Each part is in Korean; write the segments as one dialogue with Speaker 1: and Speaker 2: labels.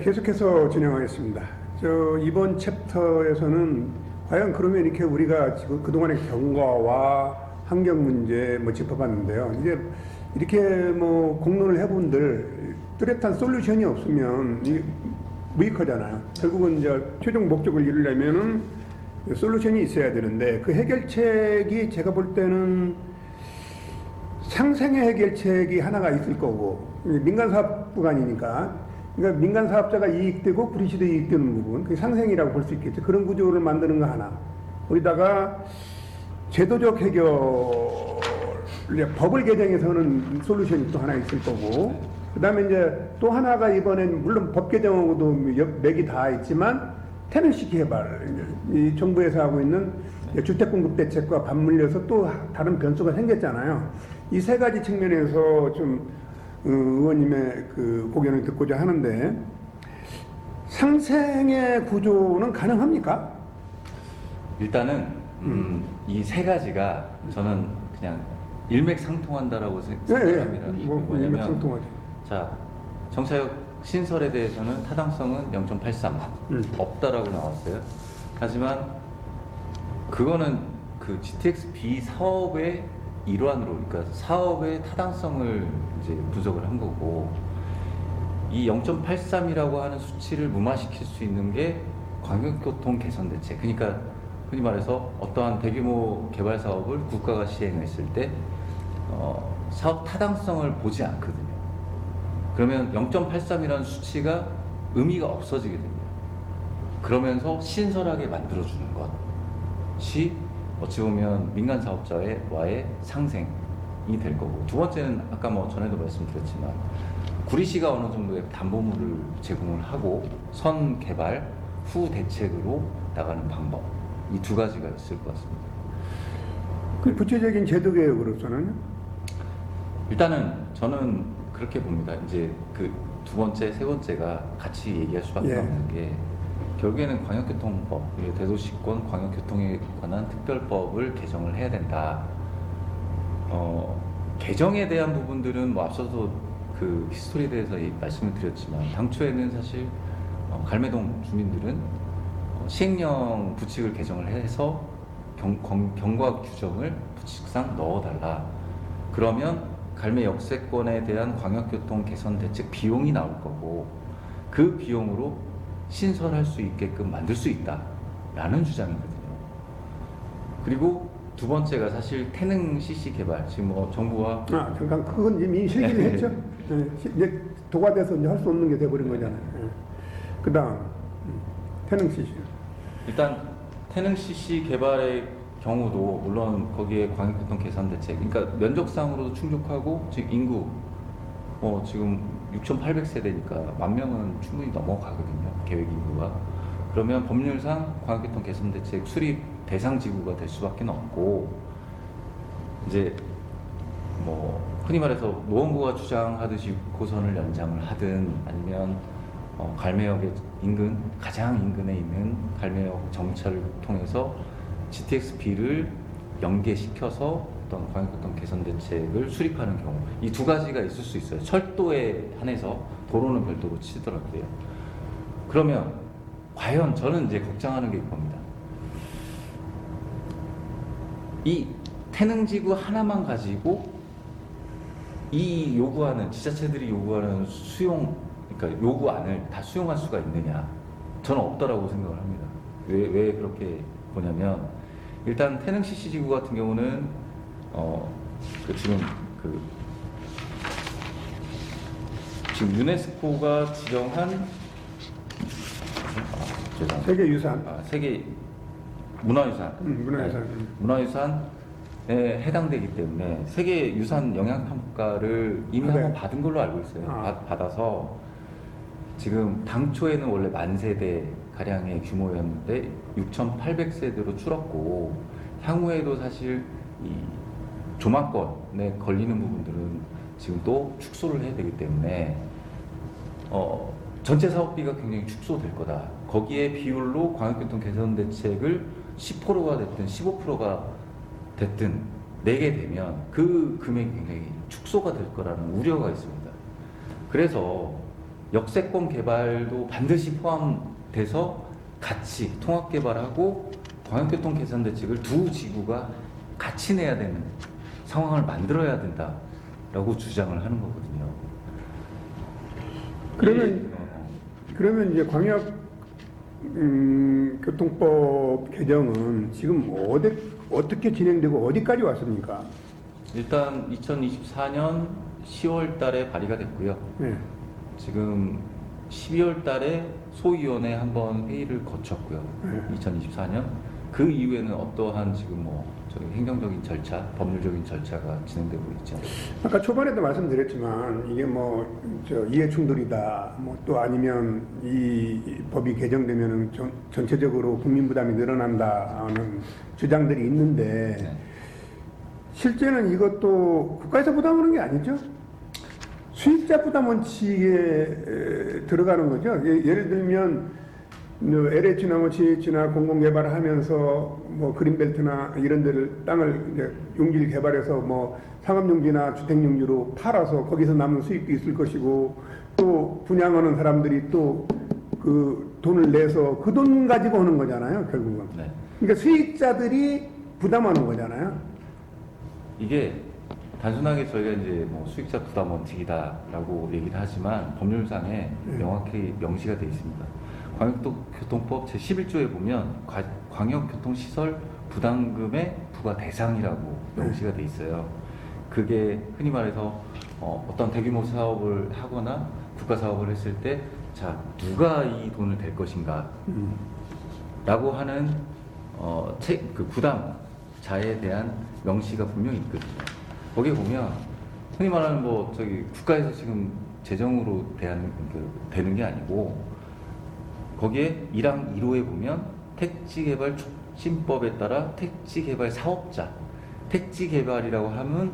Speaker 1: 계속해서 진행하겠습니다. 이번 챕터에서는 과연 그러면 이렇게 우리가 지금 그동안의 경과와 환경 문제 짚어봤는데요. 이제 이렇게 공론을 해본들 뚜렷한 솔루션이 없으면 무익하잖아요. 결국은 이제 최종 목적을 이루려면은 솔루션이 있어야 되는데 그 해결책이 제가 볼 때는 상생의 해결책이 하나가 있을 거고, 민간사업 구간이니까, 그러니까 민간사업자가 이익되고 구리시도 이익되는 부분, 그게 상생이라고 볼 수 있겠죠. 그런 구조를 만드는 거 하나. 거기다가 제도적 해결, 법을 개정해서는 솔루션이 또 하나 있을 거고, 그 다음에 이제 또 하나가 이번엔 물론 법 개정하고도 맥이 다 있지만 테넌시 개발, 이 정부에서 하고 있는 주택공급 대책과 맞물려서 또 다른 변수가 생겼잖아요. 이 세 가지 측면에서 좀 의원님의 그 고견을 듣고자 하는데, 상생의 구조는 가능합니까?
Speaker 2: 일단은 이 세 가지가 저는 그냥 일맥상통한다라고 생각합니다.
Speaker 1: 일맥상통하죠.
Speaker 2: 자, 정차역 신설에 대해서는 타당성은 0.83 없다라고 나왔어요. 하지만 그거는 그 GTX-B 사업의 일환으로, 그러니까 사업의 타당성을 이제 분석을 한 거고, 이 0.83이라고 하는 수치를 무마시킬 수 있는 게 광역교통 개선 대책. 그러니까 흔히 말해서 어떠한 대규모 개발 사업을 국가가 시행했을 때 사업 타당성을 보지 않거든요. 그러면 0.83이라는 수치가 의미가 없어지게 됩니다. 그러면서 신설하게 만들어주는 것이 어찌 보면 민간 사업자와의 상생이 될 거고, 두 번째는 아까 전에도 말씀드렸지만 구리시가 어느 정도의 담보물을 제공을 하고 선 개발 후 대책으로 나가는 방법, 이 두 가지가 있을 것 같습니다.
Speaker 1: 그 구체적인 제도 개혁으로서는
Speaker 2: 일단은 저는 그렇게 봅니다. 이제 그 두 번째, 세 번째가 같이 얘기할 수밖에 없는 게, 결국에는 광역교통법, 대도시권 광역교통에 관한 특별법을 개정을 해야 된다. 개정에 대한 부분들은 앞서도 그 히스토리에 대해서 말씀을 드렸지만, 당초에는 사실 갈매동 주민들은 시행령 부칙을 개정을 해서 경과 규정을 부칙상 넣어달라. 그러면 갈매 역세권에 대한 광역교통 개선 대책 비용이 나올 거고, 그 비용으로 신설할 수 있게끔 만들 수 있다라는 주장이거든요. 그리고 두 번째가 사실 태능 CC 개발, 지금 정부와
Speaker 1: 잠깐 그건 이미 실기를 했죠. 이제 도과돼서 이제 할 수 없는 게 돼버린 거잖아요. 그다음 태능 CC.
Speaker 2: 일단 태능 CC 개발의 경우도 물론 거기에 광역교통 개선 대책, 그러니까 면적상으로도 충족하고, 지금 인구 지금 6,800세대니까 10,000명은 충분히 넘어가거든요, 계획 인구가. 그러면 법률상 광역교통 개선 대책 수립 대상 지구가 될 수밖에 없고, 이제 흔히 말해서 노원구가 주장하듯이 6호선을 연장을 하든, 아니면 갈매역의 가장 인근에 있는 갈매역 정차를 통해서 GTX-B를 연계시켜서 어떤 광역교통 개선 대책을 수립하는 경우, 이 두 가지가 있을 수 있어요. 철도에 한해서, 도로는 별도로 치더라고요. 그러면 과연 저는 이제 걱정하는 게 이겁니다. 이 태능지구 하나만 가지고 이 요구하는, 지자체들이 요구하는 그러니까 요구안을 다 수용할 수가 있느냐? 저는 없다라고 생각을 합니다. 왜 그렇게 보냐면, 일단 태능 CC 지구 같은 경우는 지금 유네스코가 지정한
Speaker 1: 세계유산.
Speaker 2: 세계 문화유산. 문화유산에 해당되기 때문에 세계 유산 영향평가를 이미 한번 받은 걸로 알고 있어요. 받아서 지금 당초에는 원래 10,000세대 가량의 규모였는데 6,800세대로 줄었고, 향후에도 사실 이 조망권에 걸리는 부분들은 지금 또 축소를 해야 되기 때문에 전체 사업비가 굉장히 축소될 거다. 거기에 비율로 광역교통 개선 대책을 10%가 됐든 15%가 됐든 내게 되면 그 금액이 굉장히 축소가 될 거라는 우려가 있습니다. 그래서 역세권 개발도 반드시 포함돼서 같이 통합 개발하고 광역교통 개선 대책을 두 지구가 같이 내야 되는 상황을 만들어야 된다라고 주장을 하는 거거든요.
Speaker 1: 그러면 이제 광역 교통법 개정은 지금 어떻게 진행되고 어디까지 왔습니까?
Speaker 2: 일단 2024년 10월 달에 발의가 됐고요.
Speaker 1: 네.
Speaker 2: 지금 12월 달에 소위원회 한번 회의를 거쳤고요.
Speaker 1: 네.
Speaker 2: 2024년 그 이후에는 어떠한 지금 뭐 저희 행정적인 절차, 법률적인 절차가 진행되고 있죠.
Speaker 1: 아까 초반에도 말씀드렸지만 이게 뭐 저 이해 충돌이다, 뭐 또 아니면 이 법이 개정되면은 전체적으로 국민 부담이 늘어난다는 주장들이 있는데
Speaker 2: 네.
Speaker 1: 실제는 이것도 국가에서 부담하는 게 아니죠. 수익자 부담 원칙에 들어가는 거죠. 예를 들면 LH나 뭐 GH나 공공개발을 하면서 뭐 그린벨트나 이런 데를 땅을 이제 용지를 개발해서 뭐 상업용지나 주택용지로 팔아서 거기서 남는 수익도 있을 것이고 또 분양하는 사람들이 또 그 돈을 내서 그 돈 가지고 오는 거잖아요, 결국은.
Speaker 2: 네.
Speaker 1: 그러니까 수익자들이 부담하는 거잖아요.
Speaker 2: 이게 단순하게 저희가 이제 뭐 수익자 부담 원칙이다라고 얘기를 하지만 법률상에 명확히 명시가 되어 있습니다. 광역교통법 제11조에 보면 광역교통시설 부담금의 부과 대상이라고 명시가 되어 있어요. 그게 흔히 말해서 어떤 대규모 사업을 하거나 국가 사업을 했을 때 자 누가 이 돈을 댈 것인가 라고 하는 그 부담자에 대한 명시가 분명히 있거든요. 거기에 보면 흔히 말하는 뭐 저기 국가에서 지금 재정으로 되는 게 아니고 거기에 1항 1호에 보면 택지개발 촉진법에 따라 택지개발 사업자, 택지개발이라고 하면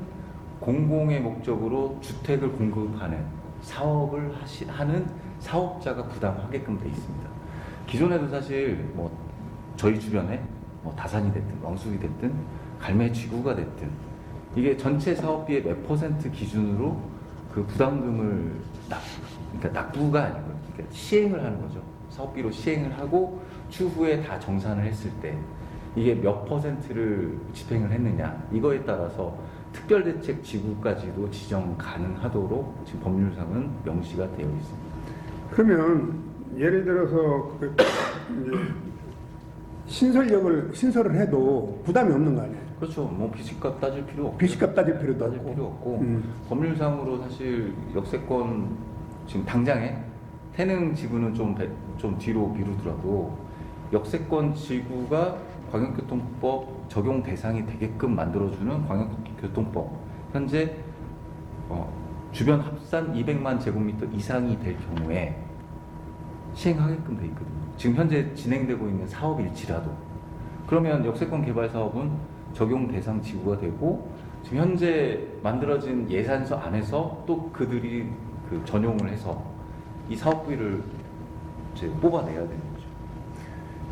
Speaker 2: 공공의 목적으로 주택을 공급하는 사업을 하는 사업자가 부담하게끔 돼 있습니다. 기존에도 사실 뭐 저희 주변에 뭐 다산이 됐든 왕숙이 됐든 갈매지구가 됐든 이게 전체 사업비의 몇 % 기준으로 그 부담금을 그러니까 납부가 아니고 그러니까 시행을 하는 거죠. 사업비로 시행을 하고 추후에 다 정산을 했을 때 이게 몇 %를 집행을 했느냐 이거에 따라서 특별대책 지구까지도 지정 가능하도록 지금 법률상은 명시가 되어 있습니다.
Speaker 1: 그러면 예를 들어서 신설을 해도 부담이 없는 거 아니에요?
Speaker 2: 그렇죠. 뭐 빚값 따질 필요 없고
Speaker 1: 빚값 따질 필요도
Speaker 2: 따질
Speaker 1: 없고.
Speaker 2: 필요 없고 법률상으로 사실 역세권 지금 당장에 태릉 지구는 좀 뒤로 미루더라도 역세권 지구가 광역교통법 적용 대상이 되게끔 만들어주는 광역교통법 현재 주변 합산 200만 제곱미터 이상이 될 경우에 시행하게끔 돼 있거든요. 지금 현재 진행되고 있는 사업일지라도 그러면 역세권 개발 사업은 적용 대상 지구가 되고 지금 현재 만들어진 예산서 안에서 또 그들이 그 전용을 해서 이 사업비를 이제 뽑아내야 되는 거죠.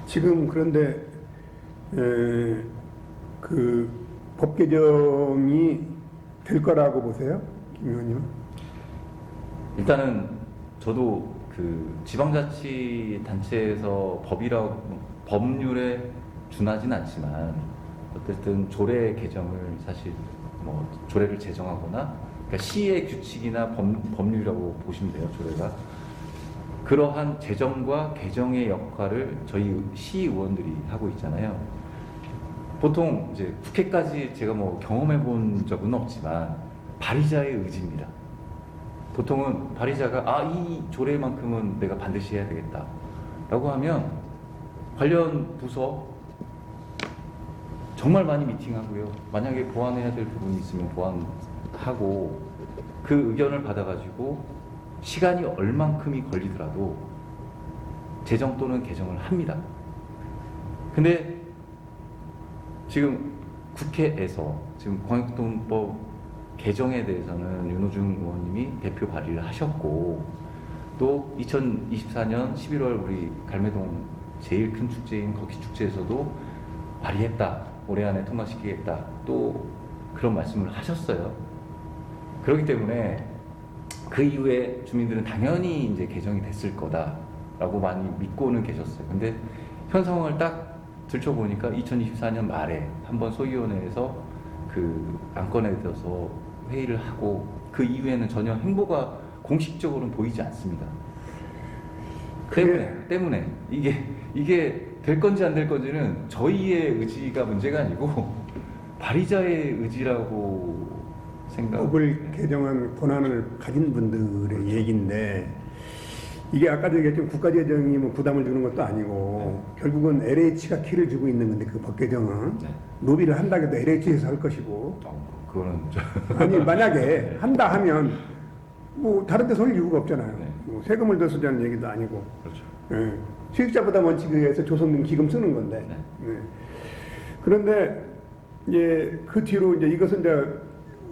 Speaker 1: 지금 그런데 그 법 개정이 될 거라고 보세요, 김 의원님은?
Speaker 2: 일단은 저도 그 지방자치단체에서 법률에 준하진 않지만 어쨌든 조례 개정을 사실 뭐 조례를 제정하거나 그러니까 시의 규칙이나 법률이라고 보시면 돼요. 조례가 그러한 제정과 개정의 역할을 저희 시의원들이 하고 있잖아요. 보통 이제 국회까지 제가 뭐 경험해 본 적은 없지만 발의자의 의지입니다. 보통은 발의자가 이 조례만큼은 내가 반드시 해야 되겠다 라고 하면 관련 부서 정말 많이 미팅하고요. 만약에 보완해야 될 부분이 있으면 보완하고 그 의견을 받아가지고 시간이 얼만큼이 걸리더라도 제정 또는 개정을 합니다. 근데 지금 국회에서 지금 광역교통법 개정에 대해서는 윤호중 의원님이 대표 발의를 하셨고 또 2024년 11월 우리 갈매동 제일 큰 축제인 거기축제에서도 발의했다. 올해 안에 통과시키겠다. 또 그런 말씀을 하셨어요. 그렇기 때문에 그 이후에 주민들은 당연히 이제 개정이 됐을 거다라고 많이 믿고는 계셨어요. 근데 현 상황을 딱 들춰보니까 2024년 말에 한번 소위원회에서 그 안건에 대해서 회의를 하고 그 이후에는 전혀 행보가 공식적으로는 보이지 않습니다. 때문에 이게 될 건지 안 될 건지는 저희의 의지가 문제가 아니고 발의자의 의지라고
Speaker 1: 법을 개정한 권한을 가진 분들의 얘기인데 이게 아까도 얘기했지만 국가재정이 뭐 부담을 주는 것도 아니고 결국은 LH가 키를 주고 있는 건데 그 법 개정은 로비를 한다 해도 LH에서 할 것이고
Speaker 2: 그거는
Speaker 1: 아니 만약에 한다 하면 뭐 다른 데서 할 이유가 없잖아요.
Speaker 2: 네.
Speaker 1: 뭐 세금을 더 쓰자는 얘기도 아니고
Speaker 2: 그렇죠.
Speaker 1: 예. 수익자 부담 원칙에 의해서 조성된 기금 쓰는 건데 예. 그런데 이제 그 뒤로 이제 이것은 이제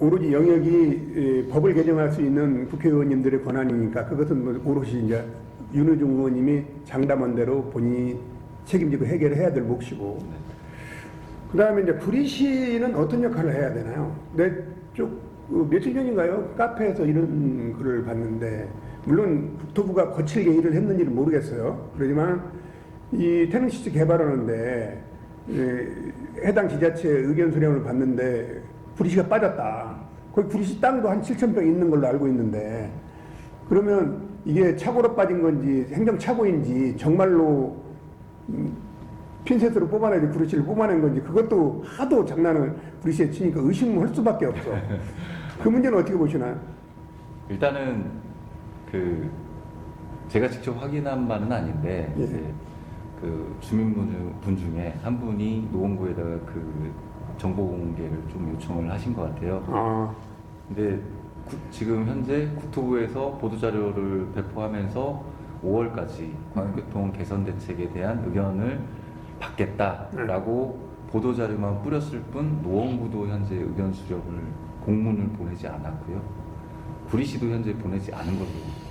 Speaker 1: 오로지 영역이 법을 개정할 수 있는 국회의원님들의 권한이니까 그것은 뭐 오롯이 이제 윤호중 의원님이 장담한 대로 본인이 책임지고 해결해야 될 몫이고 그 다음에 이제 구리시는 어떤 역할을 해야 되나요? 며칠 전인가요? 카페에서 이런 글을 봤는데 물론 국토부가 거칠게 일을 했는지는 모르겠어요. 그렇지만 이 태릉시티 개발하는데 해당 지자체 의견 수렴을 봤는데 구리시가 빠졌다. 거기 구리시 땅도 한 7,000평 있는 걸로 알고 있는데 그러면 이게 착오로 빠진 건지 행정착오인지 정말로 핀셋으로 뽑아내지 구리시를 뽑아낸 건지 그것도 하도 장난을 구리시에 치니까 의심할 수밖에 없어. 그 문제는 어떻게 보시나요?
Speaker 2: 일단은 제가 직접 확인한 바는 아닌데
Speaker 1: 예.
Speaker 2: 이제 그 주민분 중에 한 분이 노원구에다가 그 정보 공개를 좀 요청을 하신 것 같아요. 근데 지금 현재 국토부에서 보도자료를 배포하면서 5월까지 광역교통 개선 대책에 대한 의견을 받겠다라고 보도자료만 뿌렸을 뿐 노원구도 현재 의견 수렴을 공문을 보내지 않았고요. 구리시도 현재 보내지 않은 걸로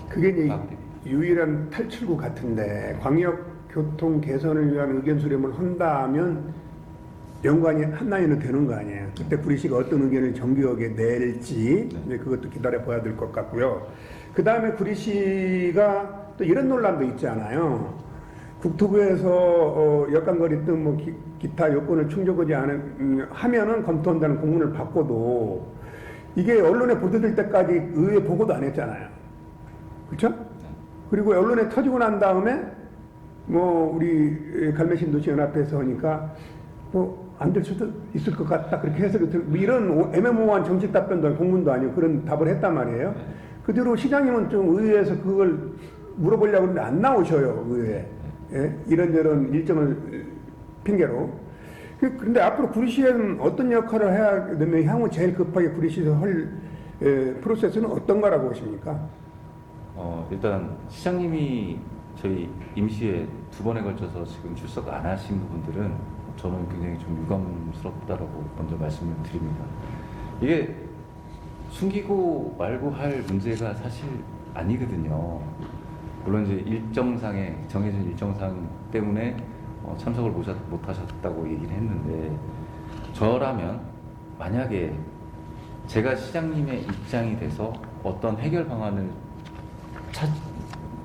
Speaker 1: 그게 이제
Speaker 2: 파악됩니다.
Speaker 1: 유일한 탈출구 같은데 광역교통 개선을 위한 의견 수렴을 한다면 연관이 한라인은 되는 거 아니에요. 그때 구리시가 어떤 의견을 정교하게 낼지 이제 그것도 기다려 봐야 될 것 같고요. 그 다음에 구리시가 또 이런 논란도 있잖아요. 국토부에서 역강거리 등 뭐 기타 요건을 충족하지 않은 하면은 검토한다는 공문을 받고도 이게 언론에 보도될 때까지 의회 보고도 안 했잖아요. 그렇죠? 그리고 언론에 터지고 난 다음에 뭐 우리 갈매신 도시연합회에서 하니까 뭐 안 될 수도 있을 것 같다 그렇게 해석이 뭐 이런 애매모호한 정식 답변도 공문도 아니고 그런 답을 했단 말이에요. 그 뒤로 시장님은 좀 의회에서 그걸 물어보려고 하는데 안 나오셔요 의회에. 예? 이런저런 일정을 핑계로. 그런데 앞으로 구리시에는 어떤 역할을 해야 되면 향후 제일 급하게 구리시에서 할 프로세스는 어떤 거라고 보십니까?
Speaker 2: 일단 시장님이 저희 임시회 2번에 걸쳐서 지금 출석 안 하신 부분들은 저는 굉장히 좀 유감스럽다라고 먼저 말씀을 드립니다. 이게 숨기고 말고 할 문제가 사실 아니거든요. 물론 이제 일정상에 정해진 일정상 때문에 참석을 못 하셨다고 얘기를 했는데 저라면 만약에 제가 시장님의 입장이 돼서 어떤 해결 방안을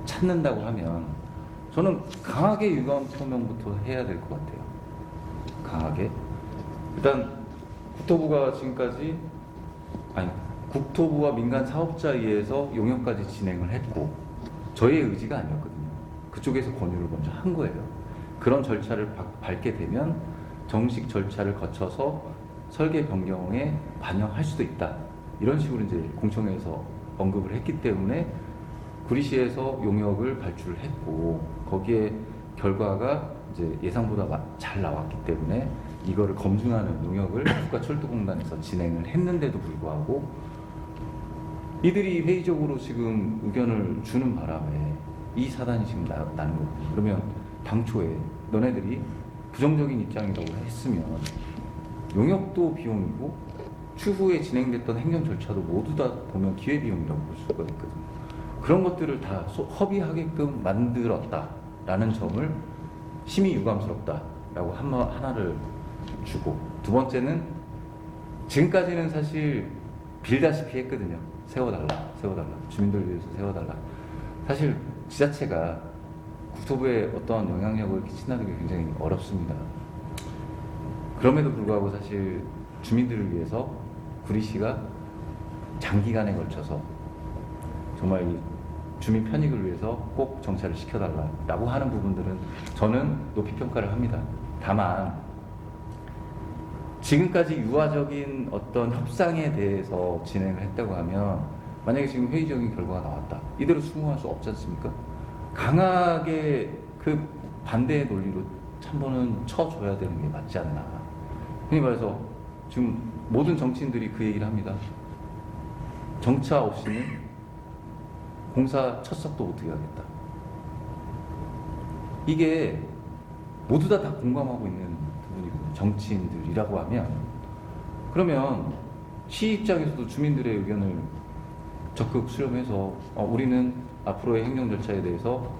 Speaker 2: 찾는다고 하면 저는 강하게 유감 표명부터 해야 될 것 같아요. 강하게. 일단 국토부와 민간 사업자에 의해서 용역까지 진행을 했고 저희의 의지가 아니었거든요. 그쪽에서 권유를 먼저 한 거예요. 그런 절차를 밟게 되면 정식 절차를 거쳐서 설계 변경에 반영할 수도 있다. 이런 식으로 이제 공청회에서 언급을 했기 때문에 구리시에서 용역을 발주를 했고 거기에 결과가 이제 예상보다 잘 나왔기 때문에 이거를 검증하는 용역을 국가철도공단에서 진행을 했는데도 불구하고 이들이 회의적으로 지금 의견을 주는 바람에 이 사단이 지금 나는 거거든요. 그러면 당초에 너네들이 부정적인 입장이라고 했으면 용역도 비용이고 추후에 진행됐던 행정 절차도 모두 다 보면 기회비용이라고 볼 수가 있거든요. 그런 것들을 다 허비하게끔 만들었다라는 점을 심히 유감스럽다라고 하나를 주고 두 번째는 지금까지는 사실 빌다시피 했거든요. 세워달라. 주민들을 위해서 세워달라. 사실 지자체가 국토부에 어떠한 영향력을 끼친다는 게 굉장히 어렵습니다. 그럼에도 불구하고 사실 주민들을 위해서 구리시가 장기간에 걸쳐서 정말 이 주민 편익을 위해서 꼭 정차를 시켜달라고 하는 부분들은 저는 높이 평가를 합니다. 다만 지금까지 유화적인 어떤 협상에 대해서 진행을 했다고 하면 만약에 지금 회의적인 결과가 나왔다. 이대로 수긍할 수 없지 않습니까? 강하게 그 반대의 논리로 한번은 쳐줘야 되는 게 맞지 않나. 흔히 말해서 지금 모든 정치인들이 그 얘기를 합니다. 정차 없이는 공사 첫석도 어떻게 하겠다. 이게 모두 다 공감하고 있는 부분이거든요. 정치인들이라고 하면. 그러면 시 입장에서도 주민들의 의견을 적극 수렴해서 우리는 앞으로의 행정 절차에 대해서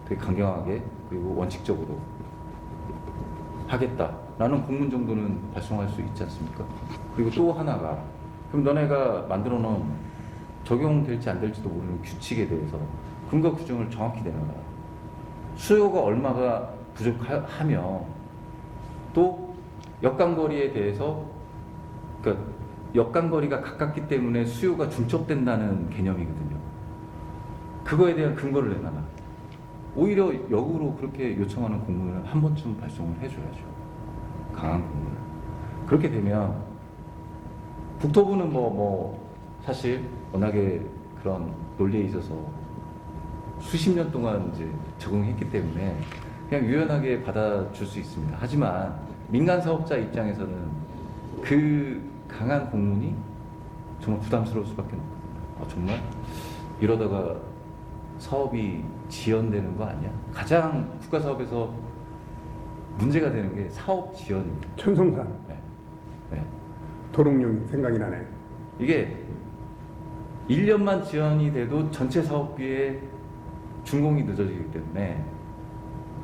Speaker 2: 되게 강경하게 그리고 원칙적으로 하겠다라는 공문 정도는 발송할 수 있지 않습니까? 그리고 또 하나가 그럼 너네가 만들어 놓은 적용될지 안 될지도 모르는 규칙에 대해서 근거 규정을 정확히 내놔라. 수요가 얼마가 부족하며 또 역간거리에 대해서 그러니까 역간거리가 가깝기 때문에 수요가 중첩된다는 개념이거든요. 그거에 대한 근거를 내놔라. 오히려 역으로 그렇게 요청하는 공문을 한 번쯤 발송을 해줘야죠. 강한 공문을. 그렇게 되면 국토부는 사실 워낙에 그런 논리에 있어서 수십 년 동안 이제 적응했기 때문에 그냥 유연하게 받아줄 수 있습니다. 하지만 민간 사업자 입장에서는 그 강한 공문이 정말 부담스러울 수밖에 없거든요. 정말 이러다가 사업이 지연되는 거 아니야? 가장 국가 사업에서 문제가 되는 게 사업 지연입니다.
Speaker 1: 천성산
Speaker 2: 네.
Speaker 1: 도롱뇽 생각이 나네.
Speaker 2: 이게 1년만 지연이 돼도 전체 사업비의 준공이 늦어지기 때문에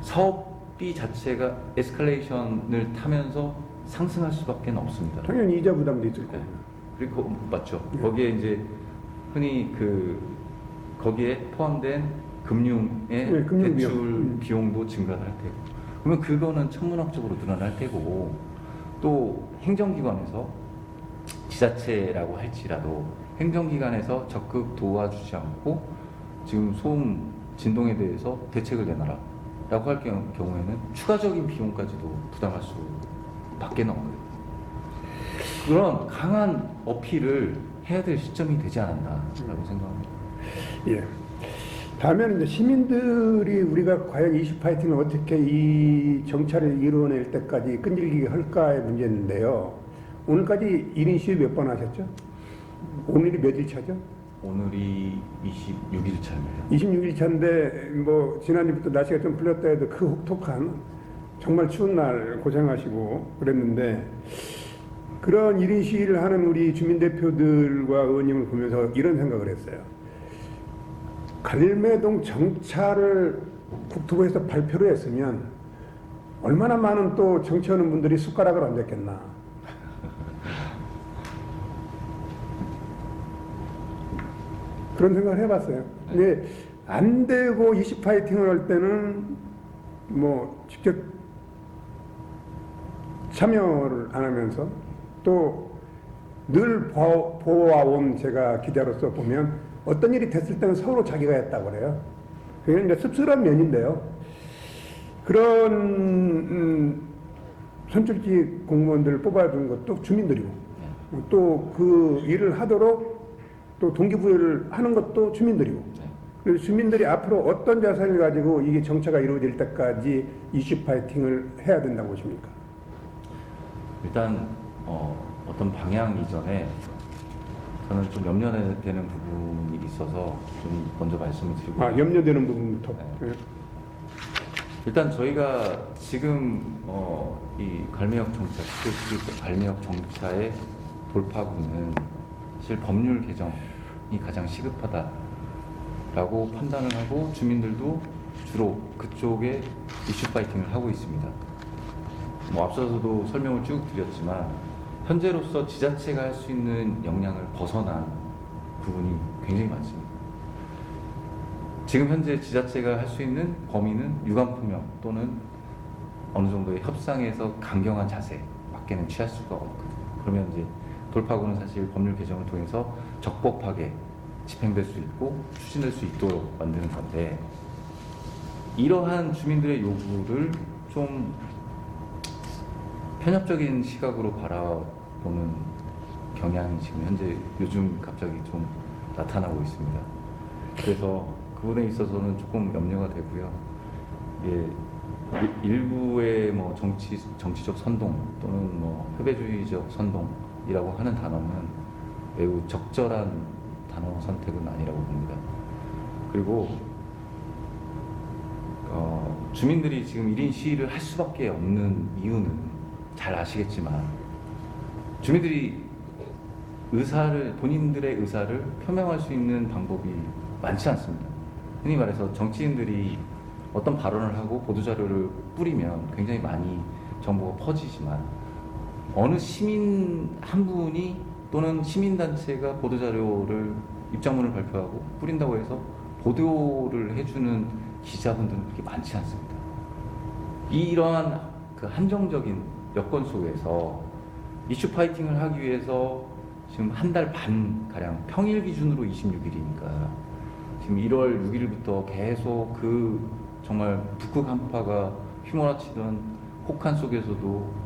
Speaker 2: 사업비 자체가 에스컬레이션을 타면서 상승할 수밖에 없습니다.
Speaker 1: 당연히 이자 부담도 있을 거고.
Speaker 2: 네. 그리고 맞죠.
Speaker 1: 네.
Speaker 2: 거기에 이제 흔히 거기에 포함된 금융의
Speaker 1: 금융
Speaker 2: 대출
Speaker 1: 비용.
Speaker 2: 비용도 증가를 할 테고. 그러면 그거는 천문학적으로 늘어날 테고 또 행정기관에서 지자체라고 할지라도 행정기관에서 적극 도와주지 않고 지금 소음 진동에 대해서 대책을 내놔라 라고 할 경우에는 추가적인 비용까지도 부담할 수밖에 없거든요. 그런 강한 어필을 해야 될 시점이 되지 않았나라고 생각합니다.
Speaker 1: 예. 다음에는 이제 시민들이 우리가 과연 이슈 파이팅을 어떻게 이 정찰을 이루어낼 때까지 끈질기게 할까의 문제인데요. 오늘까지 1인 시위 몇 번 하셨죠? 오늘이 몇일 차죠?
Speaker 2: 오늘이 26일 차입니다.
Speaker 1: 26일 차인데 지난주부터 날씨가 좀 풀렸다 해도 그 혹독한 정말 추운 날 고생하시고 그랬는데 그런 1인 시위를 하는 우리 주민대표들과 의원님을 보면서 이런 생각을 했어요. 갈매동 정차를 국토부에서 발표를 했으면 얼마나 많은 또 정치하는 분들이 숟가락을 얹었겠나. 그런 생각을 해봤어요. 근데 안 되고 이슈 파이팅을 할 때는 직접 참여를 안 하면서 또 늘 보아온 제가 기자로서 보면 어떤 일이 됐을 때는 서로 자기가 했다고 그래요. 그게 이제 씁쓸한 면인데요. 그런 선출직 공무원들을 뽑아준 것도 주민들이고 또 그 일을 하도록 또 동기부여를 하는 것도 주민들이고 그래서 주민들이 앞으로 어떤 자세를 가지고 이게 정차가 이루어질 때까지 이슈 파이팅을 해야 된다고 보십니까?
Speaker 2: 일단 어떤 방향 이전에 저는 좀 염려되는 부분이 있어서 좀 먼저 말씀을 드리고
Speaker 1: 염려되는 부분부터.
Speaker 2: 네. 일단 저희가 지금 이 갈매역 정차, 갈매역 정차의 돌파구는 사실 법률 개정이 가장 시급하다라고 판단을 하고 주민들도 주로 그쪽에 이슈 파이팅을 하고 있습니다. 앞서서도 설명을 쭉 드렸지만 현재로서 지자체가 할 수 있는 역량을 벗어난 부분이 굉장히 많습니다. 지금 현재 지자체가 할 수 있는 범위는 유감표명 또는 어느 정도의 협상에서 강경한 자세 밖에는 취할 수가 없거든요. 그러면 이제 돌파구는 사실 법률 개정을 통해서 적법하게 집행될 수 있고 추진될 수 있도록 만드는 건데, 이러한 주민들의 요구를 좀 편협적인 시각으로 바라보는 경향이 지금 현재 요즘 갑자기 좀 나타나고 있습니다. 그래서 그 부분에 있어서는 조금 염려가 되고요. 예, 일부의 뭐 정치적 선동 또는 뭐 패배주의적 선동이라고 하는 단어는 매우 적절한 단어 선택은 아니라고 봅니다. 그리고 주민들이 지금 1인 시위를 할 수밖에 없는 이유는 잘 아시겠지만, 주민들이 본인들의 의사를 표명할 수 있는 방법이 많지 않습니다. 흔히 말해서 정치인들이 어떤 발언을 하고 보도자료를 뿌리면 굉장히 많이 정보가 퍼지지만, 어느 시민 한 분이 또는 시민단체가 보도자료를 입장문을 발표하고 뿌린다고 해서 보도를 해주는 기자분들은 그렇게 많지 않습니다. 이러한 그 한정적인 여건 속에서 이슈 파이팅을 하기 위해서 지금 한 달 반 가량, 평일 기준으로 26일이니까 지금 1월 6일부터 계속 그 정말 북극 한파가 휘몰아치던 혹한 속에서도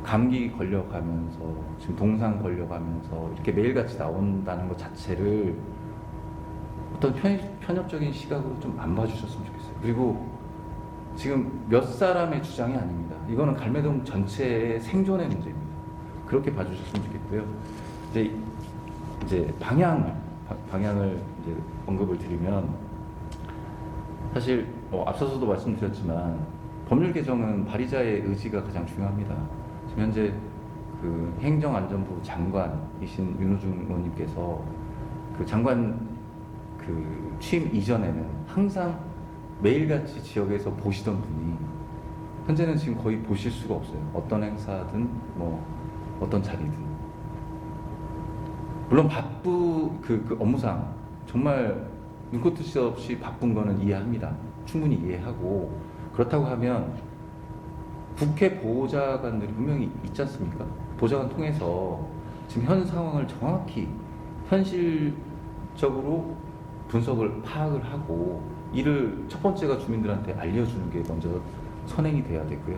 Speaker 2: 감기 걸려가면서 지금 동상 걸려가면서 이렇게 매일같이 나온다는 것 자체를 어떤 편협적인 시각으로 좀 안 봐주셨으면 좋겠어요. 그리고 지금 몇 사람의 주장이 아닙니다. 이거는 갈매동 전체의 생존의 문제입니다. 그렇게 봐주셨으면 좋겠고요. 이제 방향을 이제 언급을 드리면, 사실 앞서서도 말씀드렸지만 법률 개정은 발의자의 의지가 가장 중요합니다. 지금 현재 그 행정안전부 장관이신 윤호중 의원님께서 그 장관 그 취임 이전에는 항상 매일같이 지역에서 보시던 분이 현재는 지금 거의 보실 수가 없어요. 어떤 행사든 뭐 어떤 자리든. 물론 그 업무상 정말 눈코 뜰 새 없이 바쁜 거는 이해합니다. 충분히 이해하고, 그렇다고 하면 국회 보좌관들이 분명히 있지 않습니까? 보좌관 통해서 지금 현 상황을 정확히 현실적으로 분석을 파악을 하고, 이를 첫 번째가 주민들한테 알려주는 게 먼저 선행이 돼야 되고요.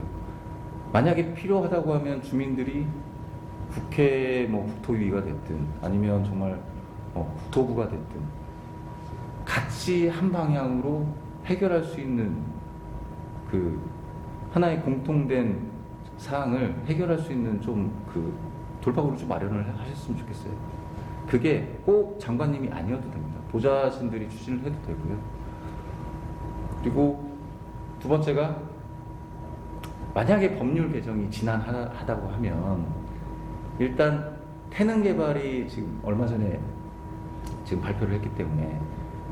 Speaker 2: 만약에 필요하다고 하면 주민들이 국회 국토위가 됐든 아니면 정말 국토부가 됐든 같이 한 방향으로 해결할 수 있는 그 하나의 공통된 사항을 해결할 수 있는 좀 그 돌파구를 좀 마련을 하셨으면 좋겠어요. 그게 꼭 장관님이 아니어도 됩니다. 보좌진들이 추진을 해도 되고요. 그리고 두 번째가, 만약에 법률 개정이 지난하다고 하면 일단 태능 개발이 지금 얼마 전에 지금 발표를 했기 때문에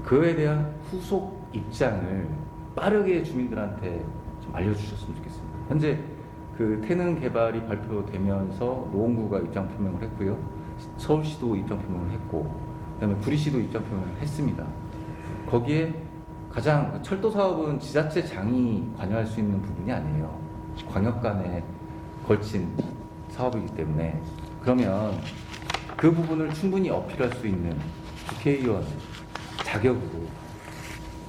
Speaker 2: 그에 대한 후속 입장을 빠르게 주민들한테 좀 알려주셨으면 좋겠습니다. 현재 그 태능 개발이 발표되면서 노원구가 입장 표명을 했고요. 서울시도 입장 표명을 했고, 그다음에 구리시도 입장 표명을 했습니다. 거기에 가장 철도 사업은 지자체장이 관여할 수 있는 부분이 아니에요. 광역 간에 걸친 사업이기 때문에, 그러면 그 부분을 충분히 어필할 수 있는 국회의원 자격으로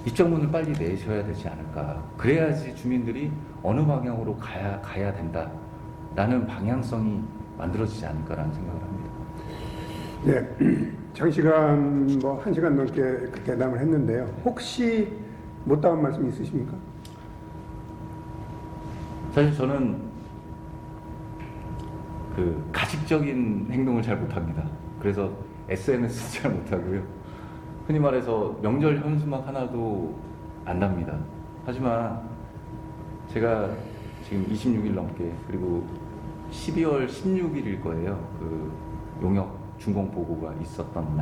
Speaker 2: 입장문을 빨리 내셔야 되지 않을까. 그래야지 주민들이 어느 방향으로 가야 된다라는 방향성이 만들어지지 않을까라는 생각을 합니다.
Speaker 1: 네, 장시간 1시간 넘게 그 대담을 했는데요. 혹시 못다한 말씀 있으십니까?
Speaker 2: 사실 저는 그 가식적인 행동을 잘 못합니다. 그래서 SNS 잘 못하고요. 흔히 말해서 명절 현수막 하나도 안 답니다. 하지만 제가 지금 26일 넘게, 그리고 12월 16일일 거예요. 그 용역 준공 보고가 있었던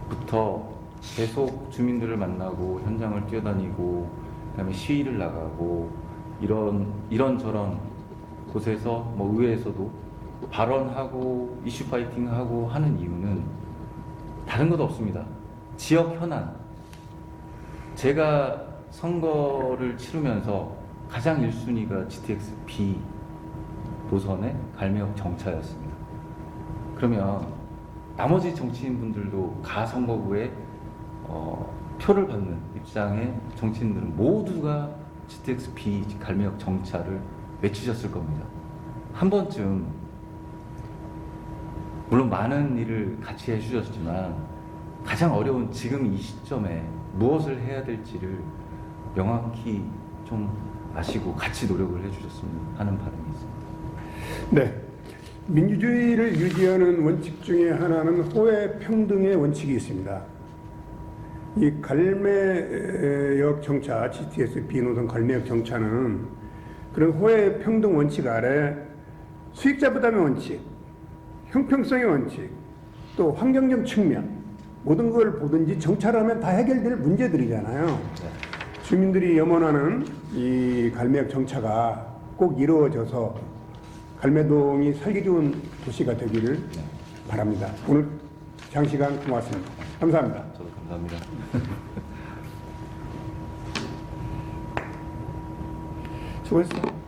Speaker 2: 날부터 계속 주민들을 만나고 현장을 뛰어다니고, 그다음에 시위를 나가고, 이런저런 곳에서 의회에서도 발언하고 이슈 파이팅하고 하는 이유는 다른 것도 없습니다. 지역 현안. 제가 선거를 치르면서 가장 1순위가 GTX B 노선의 갈매역 정차였습니다. 그러면 나머지 정치인분들도 가 선거구에 표를 받는 입장의 정치인들은 모두가 GTX B 갈매역 정차를 외치셨을 겁니다. 한 번쯤 물론 많은 일을 같이 해주셨지만 가장 어려운 지금 이 시점에 무엇을 해야 될지를 명확히 좀 아시고 같이 노력을 해주셨으면 하는 바람이 있습니다.
Speaker 1: 네. 민주주의를 유지하는 원칙 중에 하나는 호혜 평등의 원칙이 있습니다. 이 갈매역 정차, GTX B 노선 갈매역 정차는 그런 호혜 평등 원칙 아래 수익자 부담의 원칙, 형평성의 원칙, 또 환경적 측면 모든 걸 보든지 정차를 하면 다 해결될 문제들이잖아요. 주민들이 염원하는 이 갈매역 정차가 꼭 이루어져서 갈매동이 살기 좋은 도시가 되기를 바랍니다. 오늘 장시간 고맙습니다. 감사합니다.
Speaker 2: 저도 감사합니다.
Speaker 1: 수고했어.